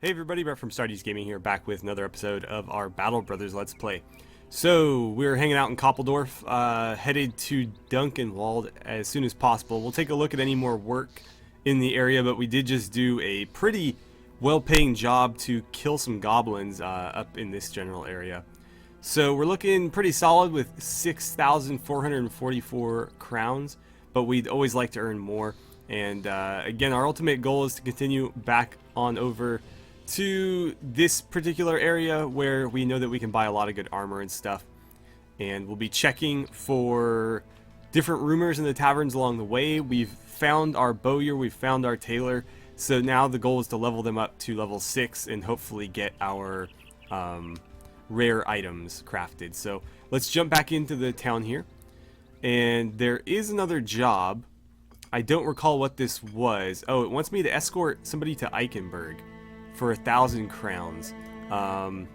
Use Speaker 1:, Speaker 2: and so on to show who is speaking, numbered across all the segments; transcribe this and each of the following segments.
Speaker 1: Hey everybody, Brett from AstartesGaming here, back with another episode of our Battle Brothers Let's Play. So, we're hanging out in Koppeldorf, headed to Dunkenwald as soon as possible. We'll take a look at any more work in the area, but we did just do a pretty well-paying job to kill some goblins up in this general area. So, we're looking pretty solid with 6,444 crowns, but we'd always like to earn more. And again, our ultimate goal is to continue back on over to this particular area where we know that we can buy a lot of good armor and stuff, and we'll be checking for different rumors in the taverns along the way. We've found our bowyer, we've found our tailor, so now the goal is to level them up to level 6 and hopefully get our rare items crafted. So let's jump back into the town here, and there is another job. I don't recall what this was. Oh, it wants me to escort somebody to Eichenberg for 1,000 crowns.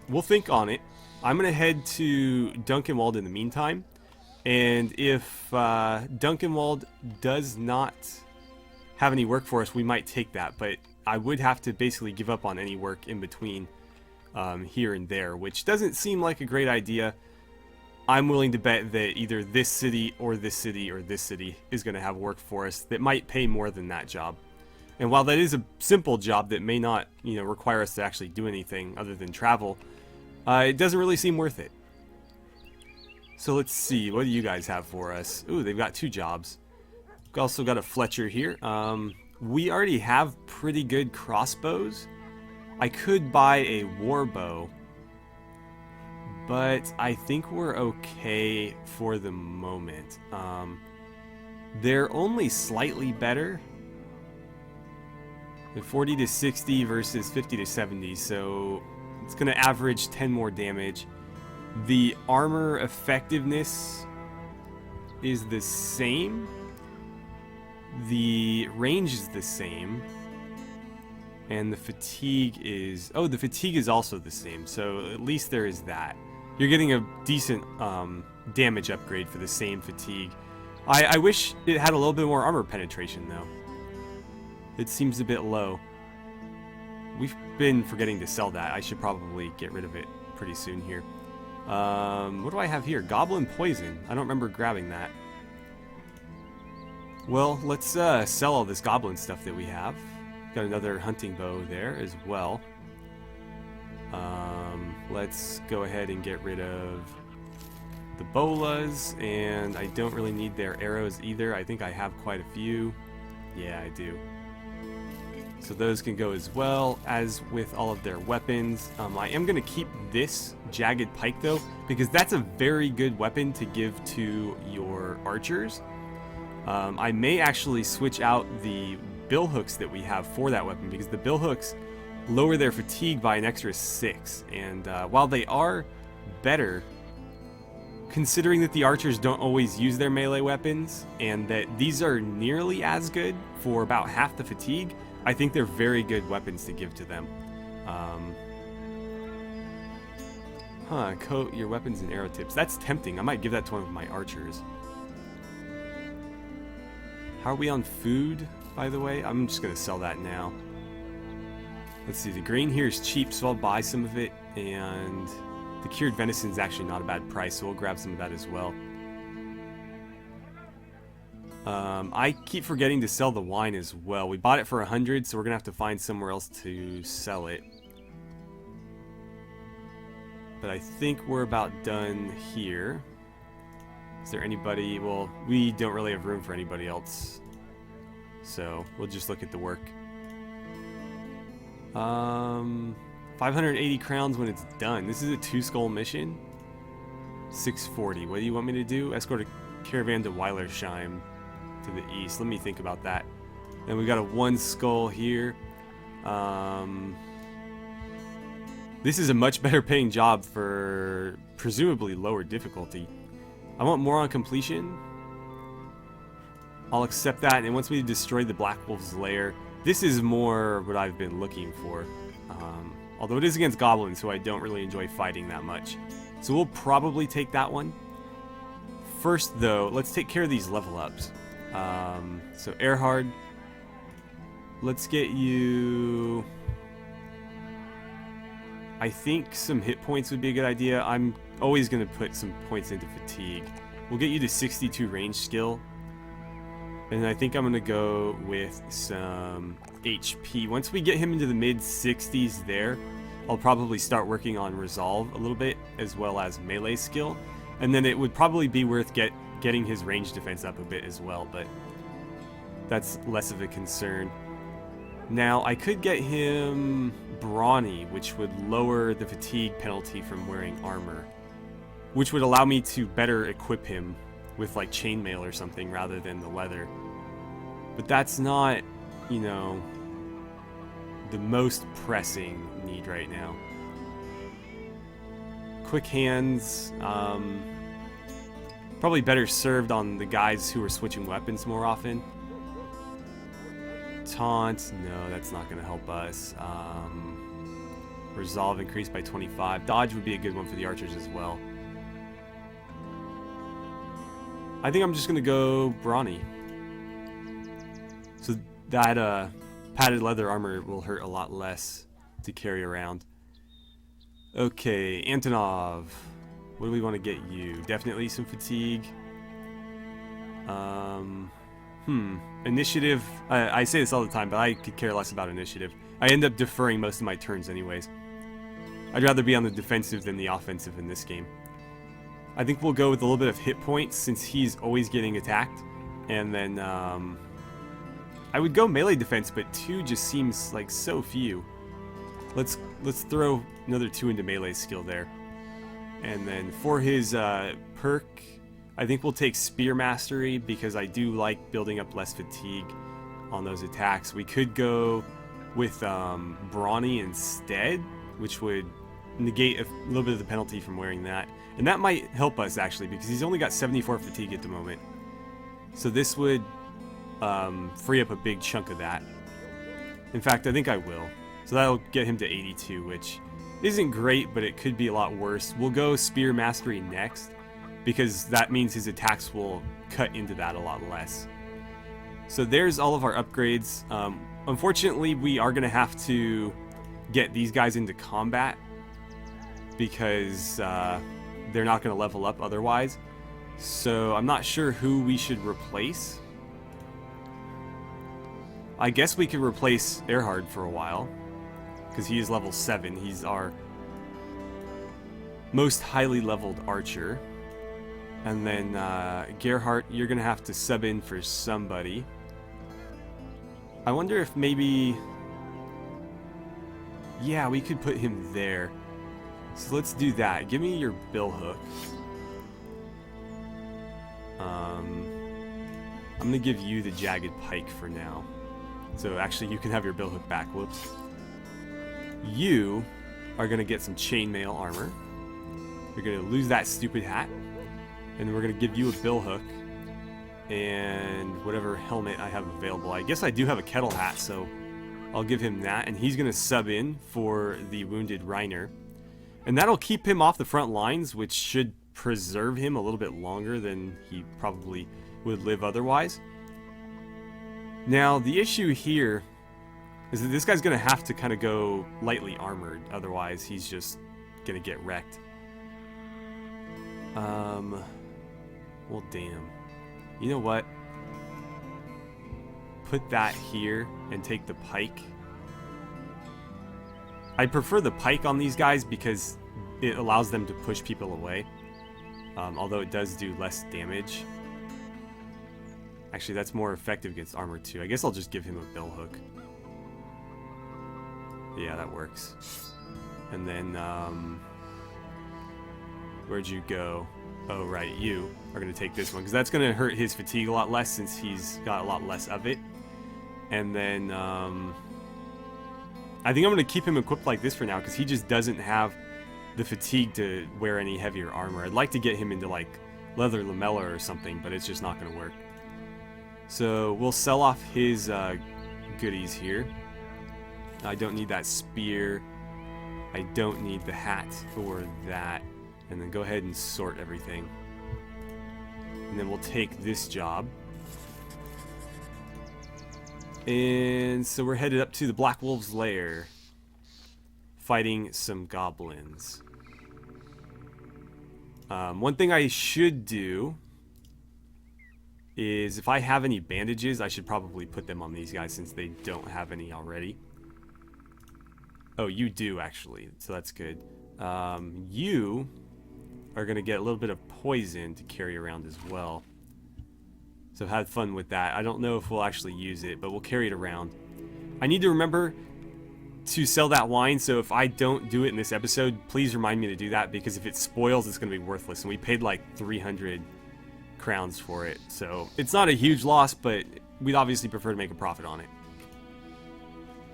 Speaker 1: We'll think on it. I'm gonna head to Dunkenwald in the meantime, and if Dunkenwald does not have any work for us, we might take that, but I would have to basically give up on any work in between here and there, which doesn't seem like a great idea. I'm willing to bet that either this city or this city or this city is going to have work for us that might pay more than that job. And while that is a simple job that may not, require us to actually do anything other than travel, it doesn't really seem worth it. So let's see, what do you guys have for us? Ooh, they've got 2 jobs. We've also got a Fletcher here. We already have pretty good crossbows. I could buy a war bow, but I think we're okay for the moment. They're only slightly better. They're 40 to 60 versus 50 to 70, so it's going to average 10 more damage. The armor effectiveness is the same. The range is the same. And the fatigue is... Oh, the fatigue is also the same, so at least there is that. You're getting a decent damage upgrade for the same fatigue. I wish it had a little bit more armor penetration, though. It seems a bit low. We've been forgetting to sell that. I should probably get rid of it pretty soon here. What do I have here? Goblin Poison. I don't remember grabbing that. Well, let's sell all this goblin stuff that we have. Got another hunting bow there as well. Let's go ahead and get rid of the bolas, and I don't really need their arrows either. I think I have quite a few. Yeah, I do. So those can go as well, as with all of their weapons. I am going to keep this jagged pike though, because that's a very good weapon to give to your archers. I may actually switch out the bill hooks that we have for that weapon, because the bill hooks lower their fatigue by an extra 6, and while they are better, considering that the archers don't always use their melee weapons and that these are nearly as good for about half the fatigue, I think they're very good weapons to give to them. Coat your weapons and arrow tips. That's tempting. I might give that to one of my archers. How are we on food, by the way? I'm just going to sell that now. Let's see, the grain here is cheap, so I'll buy some of it, and the cured venison is actually not a bad price, so we'll grab some of that as well. I keep forgetting to sell the wine as well. We bought it for 100, so we're going to have to find somewhere else to sell it. But I think we're about done here. Is there anybody? Well, we don't really have room for anybody else, so we'll just look at the work. 580 crowns when it's done. This is a 2-skull mission. 640. What do you want me to do? Escort a caravan to Weilersheim to the east. Let me think about that. Then we got a 1 skull here. This is a much better paying job for presumably lower difficulty. I want more on completion. I'll accept that, and it wants me to destroy the Black Wolf's lair. This is more what I've been looking for. Although it is against goblins, so I don't really enjoy fighting that much. So we'll probably take that one. First, though, let's take care of these level ups. So Erhard, let's get you I think some hit points would be a good idea. I'm always going to put some points into fatigue. We'll get you to 62 range skill. And I think I'm going to go with some HP. Once we get him into the mid-60s there, I'll probably start working on Resolve a little bit, as well as melee skill. And then it would probably be worth getting his range defense up a bit as well, but that's less of a concern. Now, I could get him Brawny, which would lower the fatigue penalty from wearing armor, which would allow me to better equip him with like chainmail or something rather than the leather. But that's not, you know, the most pressing need right now. Quick hands, probably better served on the guys who are switching weapons more often. Taunt, no, that's not going to help us. Resolve increased by 25. Dodge would be a good one for the archers as well. I think I'm just going to go Brawny. So that padded leather armor will hurt a lot less to carry around. Okay, Antonov. What do we want to get you? Definitely some fatigue. Initiative. I say this all the time, but I could care less about initiative. I end up deferring most of my turns anyways. I'd rather be on the defensive than the offensive in this game. I think we'll go with a little bit of hit points since he's always getting attacked. And then I would go melee defense, but 2 just seems like so few. Let's throw another 2 into melee skill there. And then for his perk, I think we'll take Spear Mastery because I do like building up less fatigue on those attacks. We could go with Brawny instead, which would negate a little bit of the penalty from wearing that. And that might help us actually because he's only got 74 fatigue at the moment. So this would free up a big chunk of that. In fact, I think I will. So that'll get him to 82, which isn't great, but it could be a lot worse. We'll go Spear Mastery next, because that means his attacks will cut into that a lot less. So there's all of our upgrades. Unfortunately, we are going to have to get these guys into combat, because they're not going to level up otherwise. So I'm not sure who we should replace. I guess we could replace Erhard for a while, because he is level 7. He's our most highly leveled archer. And then Gerhardt, you're going to have to sub in for somebody. I wonder if maybe... yeah, we could put him there. So let's do that. Give me your billhook. I'm going to give you the jagged pike for now. So actually, you can have your billhook back. Whoops. You are going to get some chainmail armor. You're going to lose that stupid hat. And we're going to give you a billhook. And whatever helmet I have available. I guess I do have a kettle hat, so I'll give him that. And he's going to sub in for the wounded Reiner. And that'll keep him off the front lines, which should preserve him a little bit longer than he probably would live otherwise. Now, the issue here is that this guy's going to have to kind of go lightly armored. Otherwise, he's just going to get wrecked. Well, damn. You know what? Put that here and take the pike. I prefer the pike on these guys because it allows them to push people away. Although it does do less damage. Actually, that's more effective against armor too. I guess I'll just give him a billhook. Yeah, that works. And then, where'd you go? Oh, right, you are going to take this one, because that's going to hurt his fatigue a lot less since he's got a lot less of it. And then, I think I'm going to keep him equipped like this for now, because he just doesn't have the fatigue to wear any heavier armor. I'd like to get him into, like, leather lamella or something, but it's just not going to work. So, we'll sell off his goodies here. I don't need that spear. I don't need the hat or that. And then go ahead and sort everything. And then we'll take this job. And so we're headed up to the Black Wolf's lair. fighting some goblins. One thing I should do is, if I have any bandages, I should probably put them on these guys since they don't have any already. Oh, you do actually, so that's good. You are going to get a little bit of poison to carry around as well. So have fun with that. I don't know if we'll actually use it, but we'll carry it around. I need to remember to sell that wine, so if I don't do it in this episode, please remind me to do that, because if it spoils, it's going to be worthless. And we paid like 300 crowns for it, so it's not a huge loss, but we'd obviously prefer to make a profit on it.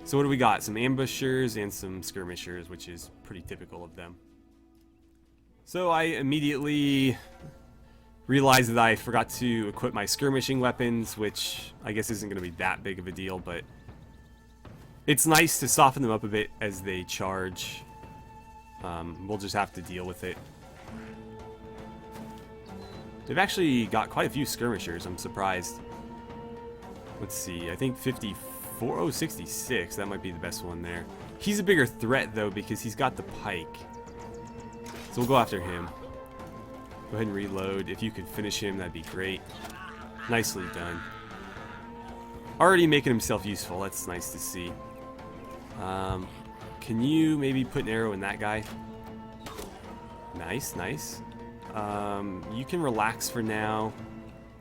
Speaker 1: So what do we got? Some ambushers and some skirmishers, which is pretty typical of them. So I immediately realized that I forgot to equip my skirmishing weapons, which I guess isn't going to be that big of a deal, but it's nice to soften them up a bit as they charge. We'll just have to deal with it. They've actually got quite a few skirmishers, I'm surprised. Let's see, I think 54, oh, 66, that might be the best one there. He's a bigger threat though because he's got the pike. So we'll go after him. Go ahead and reload. If you could finish him, that'd be great. Nicely done. Already making himself useful, that's nice to see. Can you maybe put an arrow in that guy? Nice, nice. You can relax for now.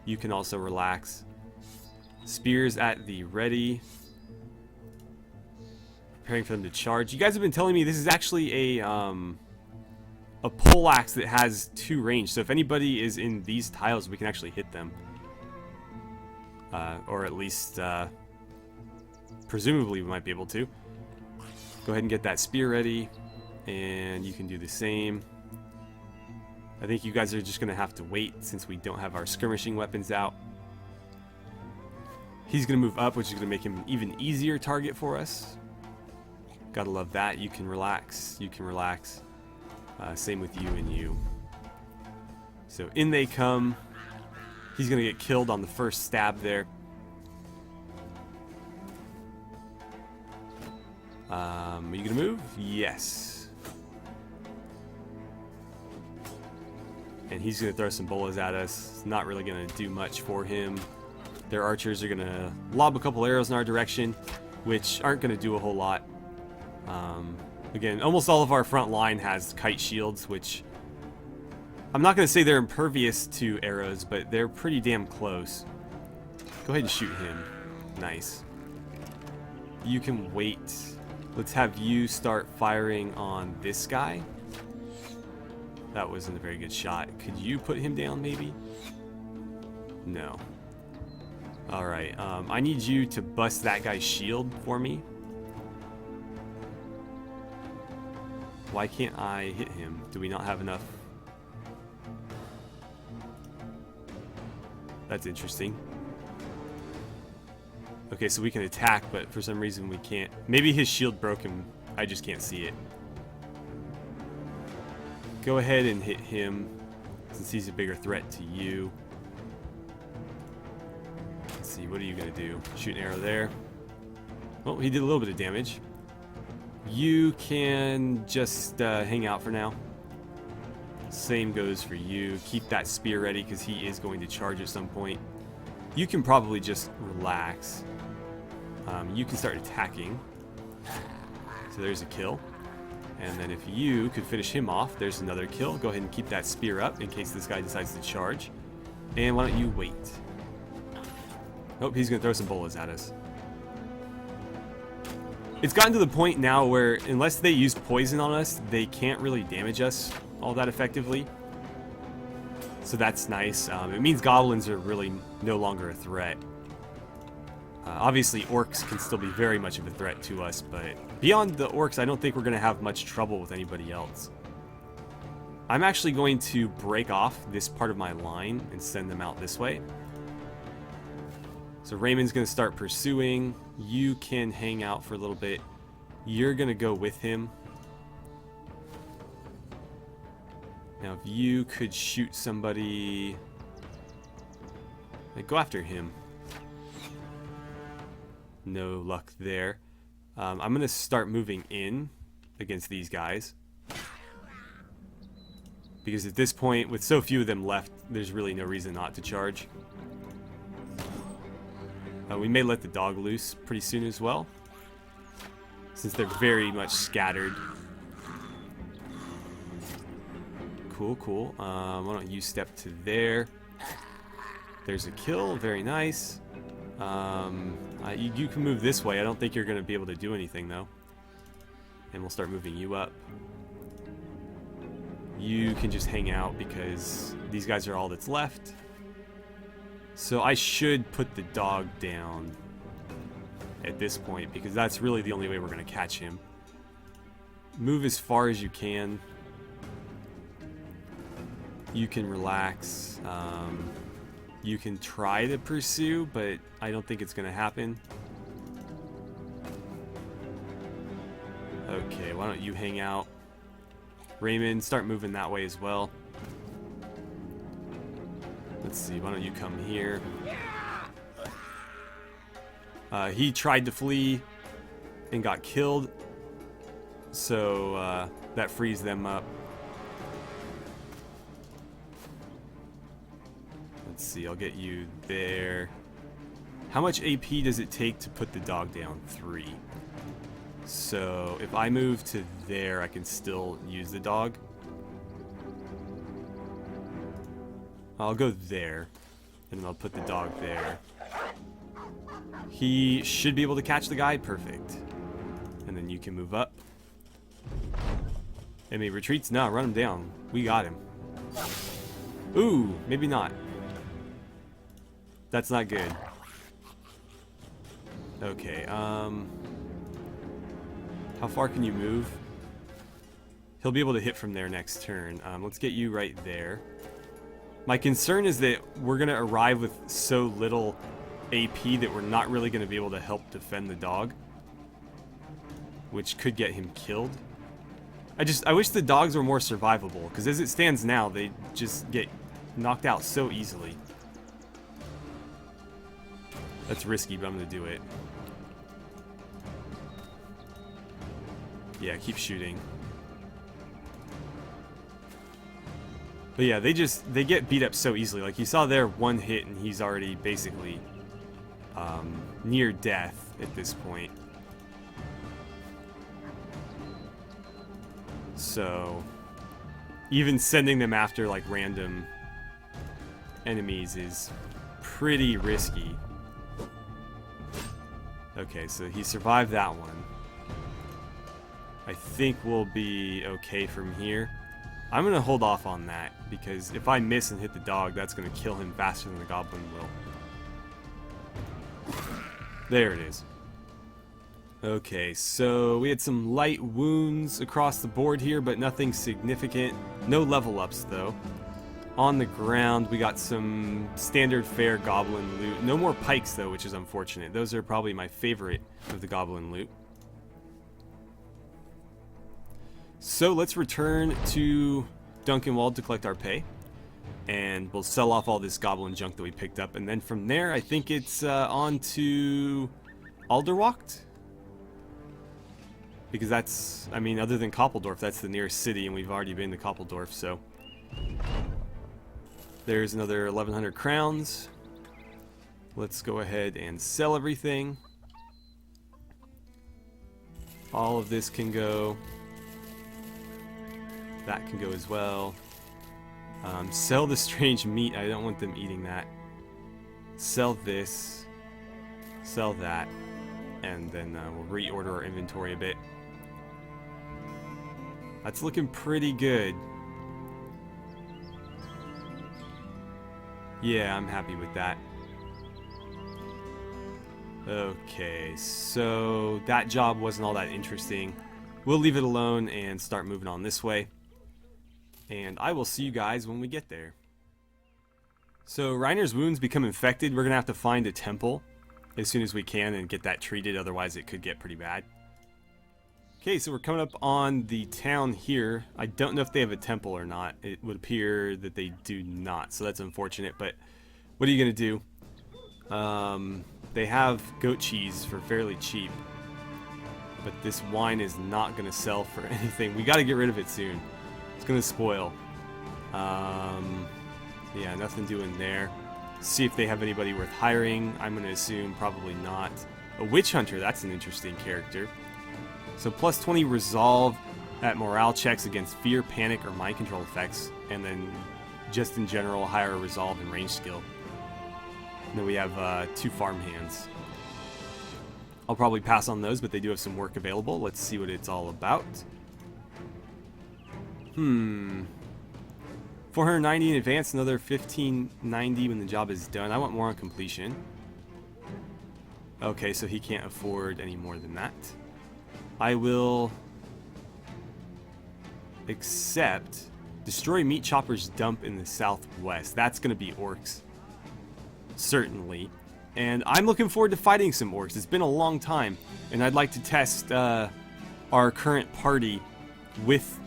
Speaker 1: You can also relax. Spears at the ready. Preparing for them to charge. You guys have been telling me this is actually a poleaxe that has 2 range. So if anybody is in these tiles, we can actually hit them. Or at least, presumably we might be able to. Go ahead and get that spear ready. And you can do the same. I think you guys are just going to have to wait since we don't have our skirmishing weapons out. He's going to move up, which is going to make him an even easier target for us. Gotta love that. You can relax. You can relax. Same with you and you. So in they come. He's going to get killed on the first stab there. Are you going to move? Yes. And he's going to throw some bolas at us. It's not really going to do much for him. Their archers are going to lob a couple arrows in our direction, which aren't going to do a whole lot. Again, almost all of our front line has kite shields, which I'm not going to say they're impervious to arrows, but they're pretty damn close. Go ahead and shoot him. Nice. You can wait. Let's have you start firing on this guy. That wasn't a very good shot. Could you put him down, maybe? No. Alright, I need you to bust that guy's shield for me. Why can't I hit him? Do we not have enough? That's interesting. Okay, so we can attack, but for some reason we can't. Maybe his shield broke and I just can't see it. Go ahead and hit him, since he's a bigger threat to you. Let's see, what are you going to do? Shoot an arrow there. Oh, he did a little bit of damage. You can just hang out for now. Same goes for you. Keep that spear ready because he is going to charge at some point. You can probably just relax. You can start attacking. So there's a kill. And then if you could finish him off, there's another kill. Go ahead and keep that spear up in case this guy decides to charge. And why don't you wait? Nope, he's going to throw some bolas at us. It's gotten to the point now where unless they use poison on us, they can't really damage us all that effectively. So that's nice. It means goblins are really no longer a threat. Obviously, orcs can still be very much of a threat to us, but beyond the orcs, I don't think we're going to have much trouble with anybody else. I'm actually going to break off this part of my line and send them out this way. So Raymond's going to start pursuing. You can hang out for a little bit. You're going to go with him. Now, if you could shoot somebody... go after him. No luck there. I'm going to start moving in against these guys. Because at this point, with so few of them left, there's really no reason not to charge. We may let the dog loose pretty soon as well, since they're very much scattered. Cool, cool. Why don't you step to there? There's a kill. Very nice. You can move this way. I don't think you're going to be able to do anything, though. And we'll start moving you up. You can just hang out because these guys are all that's left. So I should put the dog down at this point because that's really the only way we're going to catch him. Move as far as you can. You can relax. You can try to pursue, but I don't think it's going to happen. Okay, why don't you hang out? Raymond, start moving that way as well. Let's see, why don't you come here? He tried to flee and got killed, so that frees them up. Let's see, I'll get you there. How much AP does it take to put the dog down? 3. So if I move to there, I can still use the dog. I'll go there, and then I'll put the dog there. He should be able to catch the guy. Perfect. And then you can move up. Enemy retreats? No, run him down. We got him. Ooh, maybe not. That's not good. Okay, how far can you move? He'll be able to hit from there next turn. Let's get you right there. My concern is that we're going to arrive with so little AP that we're not really going to be able to help defend the dog, which could get him killed. I wish the dogs were more survivable, because as it stands now, they just get knocked out so easily. That's risky, but I'm going to do it. Yeah, keep shooting. But yeah, they get beat up so easily. Like you saw there, one hit and he's already basically near death at this point. So even sending them after like random enemies is pretty risky. Okay, so he survived that one. I think we'll be okay from here. I'm going to hold off on that, because if I miss and hit the dog, that's going to kill him faster than the goblin will. There it is. Okay, so we had some light wounds across the board here, but nothing significant. No level ups, though. On the ground, we got some standard fare goblin loot. No more pikes, though, which is unfortunate. Those are probably my favorite of the goblin loot. So let's return to Duncanwald to collect our pay, and we'll sell off all this goblin junk that we picked up, and then from there I think it's on to Alderwacht, because that's, I mean, other than Koppeldorf, that's the nearest city, and we've already been to Koppeldorf. So there's another 1100 crowns. Let's go ahead and sell everything. All of this can go. That can go as well. Sell the strange meat. I don't want them eating that. Sell this. Sell that. And then we'll reorder our inventory a bit. That's looking pretty good. Yeah, I'm happy with that. Okay, so that job wasn't all that interesting. We'll leave it alone and start moving on this way. And I will see you guys when we get there. So Reiner's wounds become infected. We're going to have to find a temple as soon as we can and get that treated, otherwise it could get pretty bad. Okay, so we're coming up on the town here. I don't know if they have a temple or not. It would appear that they do not, so that's unfortunate, but what are you going to do? They have goat cheese for fairly cheap. But this wine is not going to sell for anything. We got to get rid of it soon. It's going to spoil. Yeah, nothing doing there. See if they have anybody worth hiring. I'm going to assume probably not. A witch hunter, that's an interesting character. So plus 20 resolve at morale checks against fear, panic, or mind control effects. And then just in general, higher resolve and range skill. And then we have 2 farm hands. I'll probably pass on those, but they do have some work available. Let's see what it's all about. 490 in advance, another 1590 when the job is done. I want more on completion. Okay, so he can't afford any more than that. I will accept destroy meat chopper's dump in the southwest. That's going to be orcs. Certainly. And I'm looking forward to fighting some orcs. It's been a long time, and I'd like to test our current party with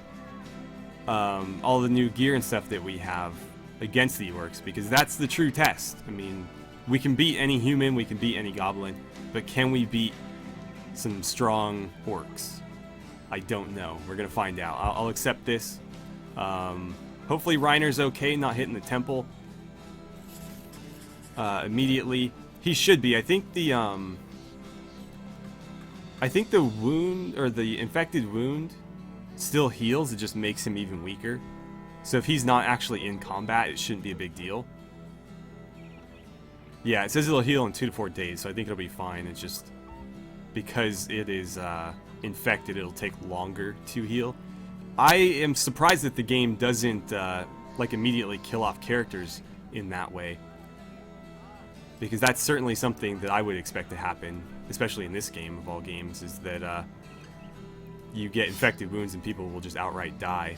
Speaker 1: all the new gear and stuff that we have against the orcs, because that's the true test. I mean, we can beat any human, we can beat any goblin, but can we beat some strong orcs? I don't know. We're gonna find out. I'll accept this. Hopefully Reiner's okay, not hitting the temple immediately. He should be. I think the wound, or the infected wound, still heals. It just makes him even weaker. So if he's not actually in combat, it shouldn't be a big deal. Yeah, it says it'll heal in 2 to 4 days, so I think it'll be fine. It's just because it is infected, it'll take longer to heal. I am surprised that the game doesn't like immediately kill off characters in that way, because that's certainly something that I would expect to happen, especially in this game of all games, is that you get infected wounds and people will just outright die.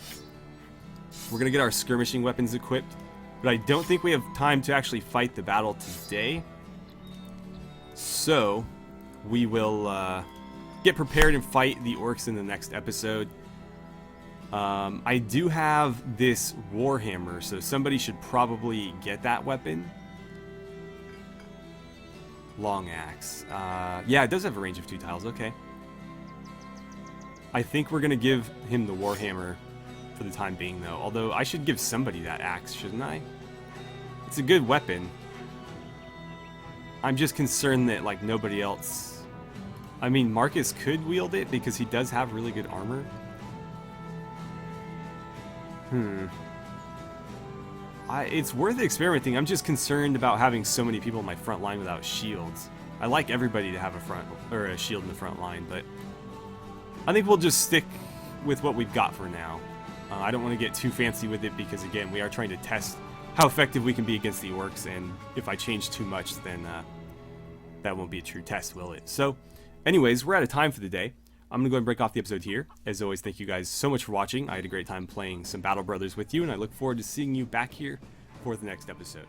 Speaker 1: We're gonna get our skirmishing weapons equipped, but I don't think we have time to actually fight the battle today. So we will get prepared and fight the orcs in the next episode. I do have this warhammer, so somebody should probably get that weapon. Long axe. Yeah, it does have a range of 2 tiles. Okay. I think we're gonna give him the warhammer for the time being, though. Although I should give somebody that axe, shouldn't I? It's a good weapon. I'm just concerned that like nobody else. I mean, Marcus could wield it because he does have really good armor. It's worth experimenting. I'm just concerned about having so many people in my front line without shields. I like everybody to have a front or a shield in the front line, but I think we'll just stick with what we've got for now. I don't want to get too fancy with it because, again, we are trying to test how effective we can be against the orcs, and if I change too much, then that won't be a true test, will it? So, anyways, we're out of time for the day. I'm going to go ahead and break off the episode here. As always, thank you guys so much for watching. I had a great time playing some Battle Brothers with you, and I look forward to seeing you back here for the next episode.